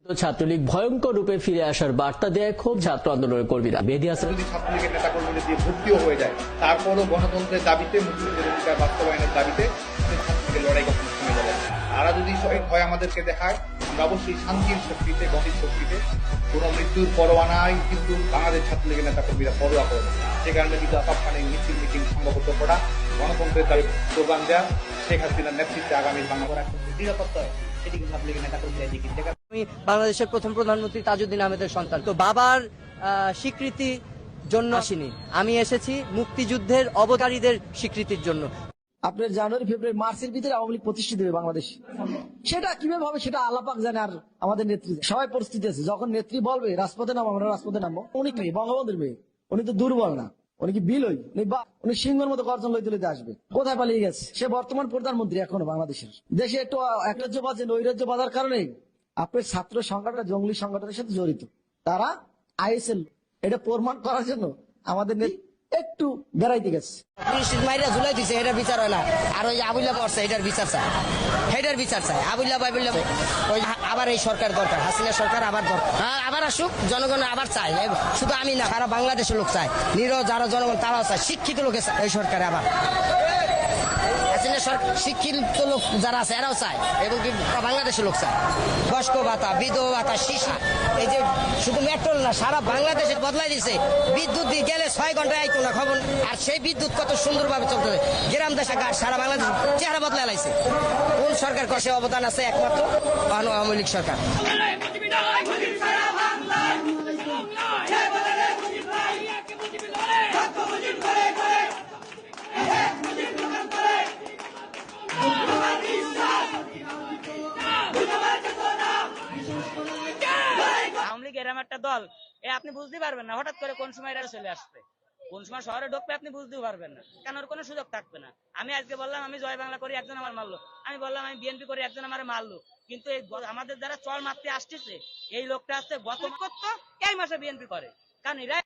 ছাত্রলীগ ভয়ঙ্কর রূপে ফিরে আসার বার্তা দেয় ক্ষোভ ছাত্র আন্দোলনের কর্মীরা। মেহেদী হাসান যদি ছাত্রলীগের নেতা কর্মীদের দিয়ে ভর্তিও হয়ে যায়, তারপরও গণতন্ত্রের দাবিতে, মুসলিমদের অধিকার বাস্তবায়নের দাবিতে ছাত্রলীগের লড়াই কখনো থেমে যাবে না। তারা যদি ভয় আমাদেরকে দেখায়, আমরা অবশ্যই শান্তির শক্তিতে, গতির শক্তিতে, কোন মৃত্যুর পরোয়া নাই, কিন্তু বাংলাদেশ ছাত্রলীগের নেতা কর্মীরা পরোয়া করবে। সে কারণে কিন্তু সবখানে মিছিল মিটিং সংগঠিত করা, গণতন্ত্রের দাবি স্লোগান দেওয়া, শেখ হাসিনার নেতৃত্বে আগামী বাংলা নিরাপত্তা, সেটি কিন্তু ছাত্রলীগের নেতা কর্মীরা দেখি। আমি বাংলাদেশের প্রথম প্রধানমন্ত্রী তাজউদ্দিন আহমেদের সন্তান। তো বাবার স্বীকৃতি জন্য আসিনি, আমি এসেছি মুক্তিযুদ্ধের অবতারীদের স্বীকৃতির জন্য। আপনার জানুয়ারি ফেব্রুয়ারি মার্চের ভিতরে আওয়ামী লীগ প্রতিষ্ঠিত হবে বাংলাদেশ। সেটা কিভাবে হবে সেটা আল্লাপাক জানে, আর আমাদের নেত্রী সবাই পরিস্থিতি আছে। যখন নেত্রী বলবে রাজপথে নামো, আমরা রাজপথে নামবো। উনি মেয়ে, বঙ্গবন্ধুর মেয়ে, উনি তো দুর্বল না, উনি কি বিলই, উনি সিংহের মতো গর্জন লইতে লইতে আসবে। কোথায় পালিয়ে গেছে? সে বর্তমান প্রধানমন্ত্রী এখনো বাংলাদেশের। দেশে একটু একরাজ্যবাদ, নৈরাজ্য বাঁধার কারণে আপনার ছাত্র সংগঠনটা জঙ্গলি সংগঠনের সাথে জড়িত। তারা আইএসএল, এটা প্রমাণ করার জন্য আমাদের একটু বেড়াইতে গেছে। মাইরা ঝুলাই দিছে, এটার বিচার হয় না। আর ওই আবুল্লাহ পড়ছে, এটার বিচার চাই, এটার বিচার চাই। আবুল্লাহ বাইবুল্লাহ ওই আবার এই সরকার দরকার, হাসিনা সরকার আবার দরকার, আবার আসুক, জনগণ আবার চাই। শুধু আমি না, সারা বাংলাদেশের লোক চায়, নিরহ যারা জনগণ তারাও চায়, শিক্ষিত লোকে চায় এই সরকারে আবার। শিক্ষিত লোক যারা আছে এরাও চায়, এবং বাংলাদেশের লোক চায়। বয়স্ক ভাতা, বিধবা ভাতা, শিশা, এই যে শুধু মেট্রোল না, সারা বাংলাদেশে বদলাই দিছে। বিদ্যুৎ দিয়ে গেলে 6 ঘন্টায় আইতো না খবর, আর সেই বিদ্যুৎ কত সুন্দরভাবে চলতেছে। গ্রাম দেশে ঘাট সারা বাংলাদেশ চেহারা বদলাই লাইছে। কোন সরকার কষে অবদান আছে? একমাত্র আওয়ামী লীগ সরকার। এরকম একটা দল আপনি বুঝতে পারবেন না হঠাৎ করে কোন সময় এরা চলে আসবে, কোন সময় শহরে ঢুকবে আপনি বুঝতেও পারবেন না, কেন ওর কোনো সুযোগ থাকবে না। আমি আজকে বললাম আমি জয় বাংলা করি, একজন আমার মারলো। আমি বললাম আমি বিএনপি করি, একজন আমার মারলো। কিন্তু এই আমাদের যারা চল মারতে আসতেছে, এই লোকটা আসছে গত এই মাসে বিএনপি করে, কারণ এরা